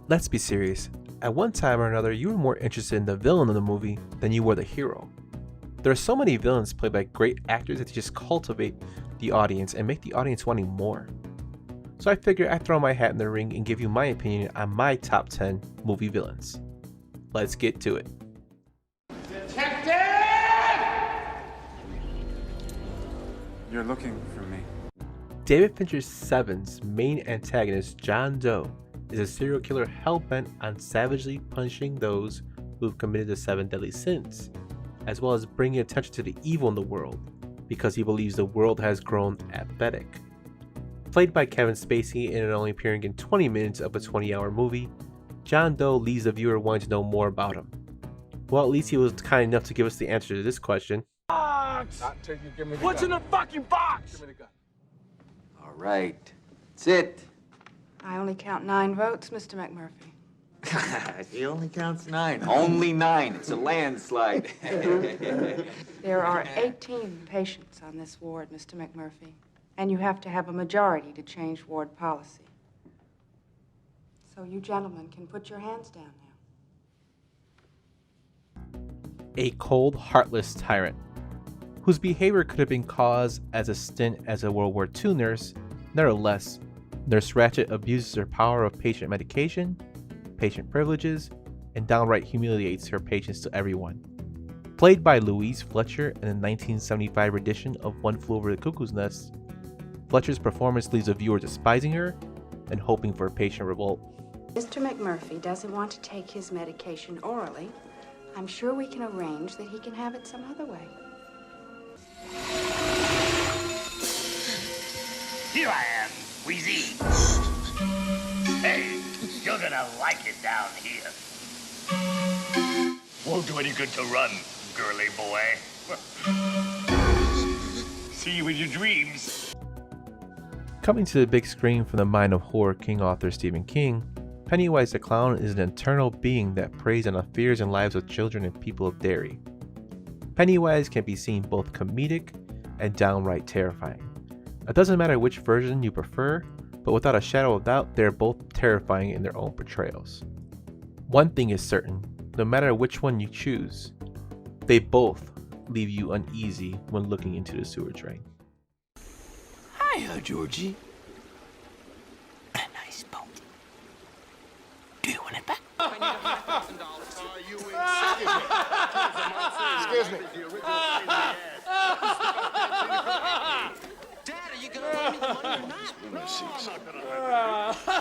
Let's be serious. At one time or another, you were more interested in the villain of the movie than you were the hero. There are so many villains played by great actors that they just cultivate the audience and make the audience wanting more. So I figured I'd throw my hat in the ring and give you my opinion on my top 10 movie villains. Let's get to it. Detective! You're looking for me. David Fincher 7's main antagonist, John Doe, is a serial killer hell-bent on savagely punishing those who've committed the 7 deadly sins, as well as bringing attention to the evil in the world, because he believes the world has grown apathetic. Played by Kevin Spacey and only appearing in 20 minutes of a 20-hour movie, John Doe leaves the viewer wanting to know more about him. Well, at least he was kind enough to give us the answer to this question. Box! What's in the fucking box? Give me the gun. All right, that's it. I only count 9 votes, Mr. McMurphy. He only counts 9. Only 9. It's a landslide. There are 18 patients on this ward, Mr. McMurphy, and you have to have a majority to change ward policy. So you gentlemen can put your hands down now. A cold, heartless tyrant, whose behavior could have been caused as a stint as a World War II nurse. Nevertheless, Nurse Ratched abuses her power of patient medication, patient privileges, and downright humiliates her patients to everyone. Played by Louise Fletcher in the 1975 edition of One Flew Over the Cuckoo's Nest, Fletcher's performance leaves the viewer despising her and hoping for a patient revolt. Mr. McMurphy doesn't want to take his medication orally. I'm sure we can arrange that he can have it some other way. Here I am, Wheezy. Hey, you're gonna like it down here. Won't do any good to run, girly boy. See you in your dreams. Coming to the big screen from the mind of horror king author Stephen King, Pennywise the Clown is an eternal being that preys on the fears and lives of children and people of Derry. Pennywise can be seen both comedic and downright terrifying. It doesn't matter which version you prefer, but without a shadow of doubt, they're both terrifying in their own portrayals. One thing is certain, no matter which one you choose, they both leave you uneasy when looking into the sewer drain. Hiya, Georgie. A nice boat. Do you want it back? Excuse me. Dad, are you gonna lend me the money or not? No, I'm not gonna let you.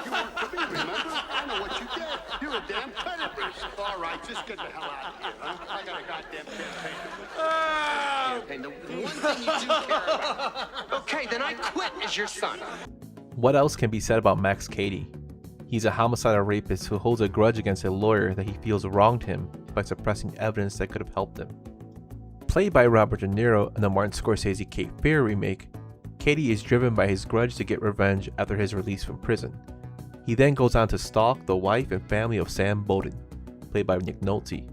You work for me, remember? I know what you did. You're a damn credit risk. All right, just get the hell out of here, huh? I got a goddamn campaign. The one thing you do care about. Okay, then I quit as your son. What else can be said about Max Cady? He's a homicidal rapist who holds a grudge against a lawyer that he feels wronged him by suppressing evidence that could have helped him. Played by Robert De Niro in the Martin Scorsese Cape Fear remake, Cady is driven by his grudge to get revenge after his release from prison. He then goes on to stalk the wife and family of Sam Bowden, played by Nick Nolte,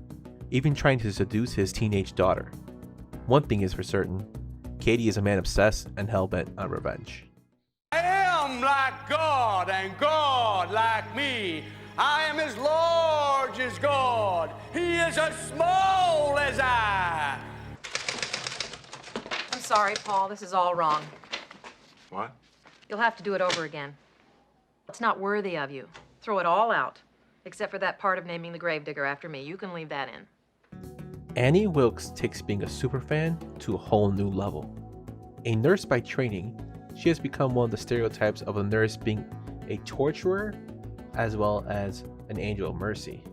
even trying to seduce his teenage daughter. One thing is for certain, Cady is a man obsessed and hell-bent on revenge. I am like God, and God like me. I am as large as God. He is as small as I. I'm sorry, Paul. This is all wrong. What? You'll have to do it over again. It's not worthy of you. Throw it all out, except for that part of naming the gravedigger after me. You can leave that in. Annie Wilkes takes being a superfan to a whole new level. A nurse by training, she has become one of the stereotypes of a nurse being a torturer as well as an angel of mercy.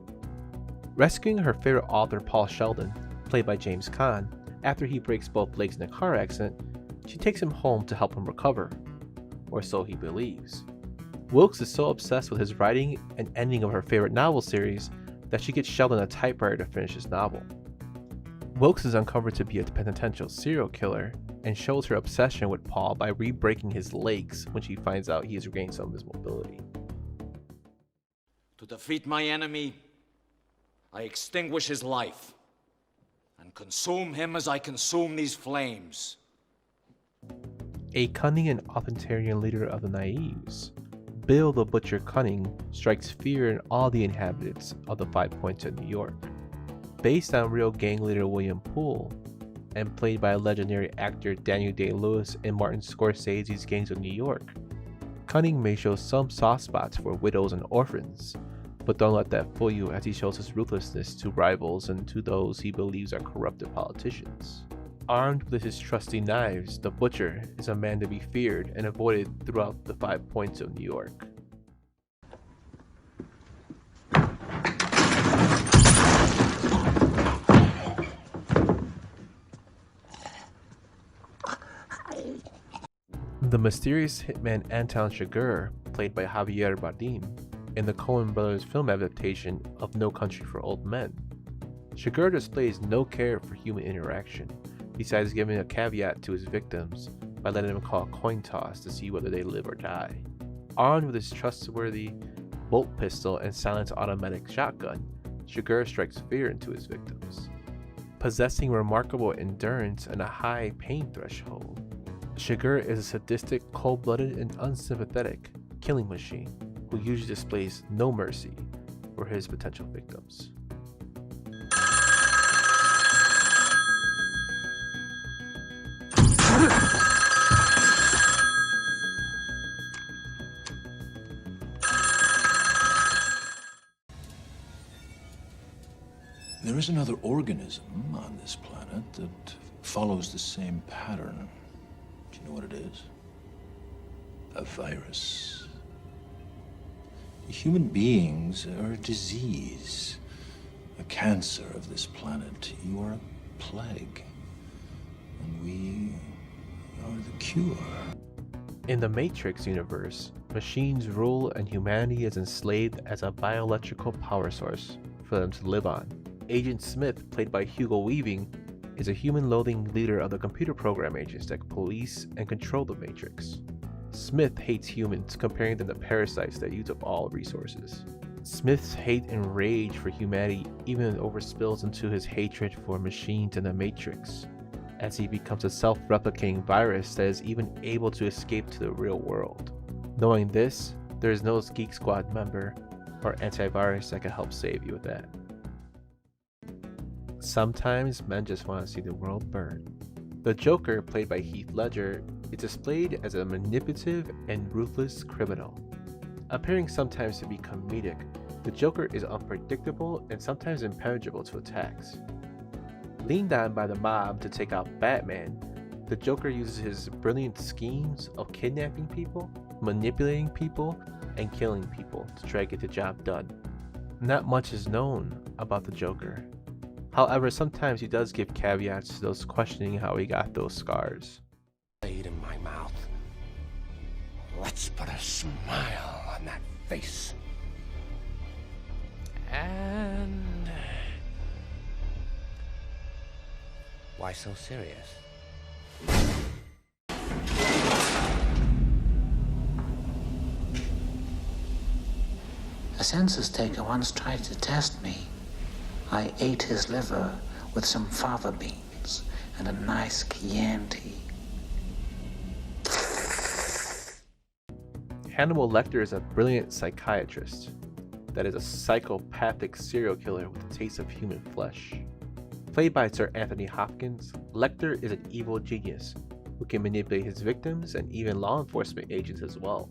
Rescuing her favorite author Paul Sheldon, played by James Caan, after he breaks both legs in a car accident, she takes him home to help him recover, or so he believes. Wilkes is so obsessed with his writing and ending of her favorite novel series that she gets Sheldon a typewriter to finish his novel. Wilkes is uncovered to be a potential serial killer and shows her obsession with Paul by re-breaking his legs when she finds out he has regained some of his mobility. To defeat my enemy, I extinguish his life and consume him as I consume these flames. A cunning and authoritarian leader of the naives, Bill the Butcher Cunning strikes fear in all the inhabitants of the 5 Points of New York. Based on real gang leader William Poole, and played by legendary actor Daniel Day-Lewis in Martin Scorsese's Gangs of New York, Cunning may show some soft spots for widows and orphans, but don't let that fool you as he shows his ruthlessness to rivals and to those he believes are corrupted politicians. Armed with his trusty knives, the Butcher is a man to be feared and avoided throughout the 5 Points of New York. The mysterious hitman Anton Chigurh, played by Javier Bardem, in the Coen brothers film adaptation of No Country for Old Men. Chigurh displays no care for human interaction, besides giving a caveat to his victims by letting them call a coin toss to see whether they live or die. Armed with his trustworthy bolt pistol and silenced automatic shotgun, Chigurh strikes fear into his victims. Possessing remarkable endurance and a high pain threshold, Chigurh is a sadistic, cold-blooded, and unsympathetic killing machine who usually displays no mercy for his potential victims. There is another organism on this planet that follows the same pattern. Do you know what it is? A virus. Human beings are a disease, a cancer of this planet. You are a plague, and we are the cure. In the Matrix universe, machines rule and humanity is enslaved as a bioelectrical power source for them to live on. Agent Smith, played by Hugo Weaving, is a human-loathing leader of the computer program agents that police and control the Matrix. Smith hates humans, comparing them to parasites that use up all resources. Smith's hate and rage for humanity even overspills into his hatred for machines and the Matrix, as he becomes a self-replicating virus that is even able to escape to the real world. Knowing this, there is no Geek Squad member or antivirus that can help save you with that. Sometimes men just want to see the world burn. The Joker, played by Heath Ledger, is displayed as a manipulative and ruthless criminal. Appearing sometimes to be comedic, the Joker is unpredictable and sometimes impenetrable to attacks. Leaned on by the mob to take out Batman, the Joker uses his brilliant schemes of kidnapping people, manipulating people, and killing people to try to get the job done. Not much is known about the Joker. However, sometimes he does give caveats to those questioning how he got those scars. Blade in my mouth. Let's put a smile on that face. And why so serious? A census taker once tried to test me. I ate his liver with some fava beans and a nice Chianti. Hannibal Lecter is a brilliant psychiatrist that is a psychopathic serial killer with a taste of human flesh. Played by Sir Anthony Hopkins, Lecter is an evil genius who can manipulate his victims and even law enforcement agents as well.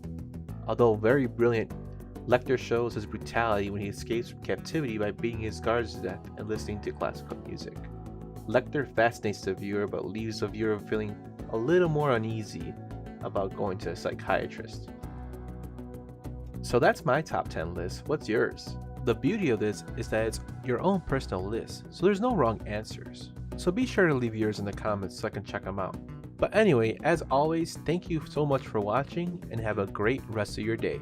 Although very brilliant, Lecter shows his brutality when he escapes from captivity by beating his guards to death and listening to classical music. Lecter fascinates the viewer but leaves the viewer feeling a little more uneasy about going to a psychiatrist. So that's my top 10 list. What's yours? The beauty of this is that it's your own personal list, so there's no wrong answers. So be sure to leave yours in the comments so I can check them out. But anyway, as always, thank you so much for watching and have a great rest of your day.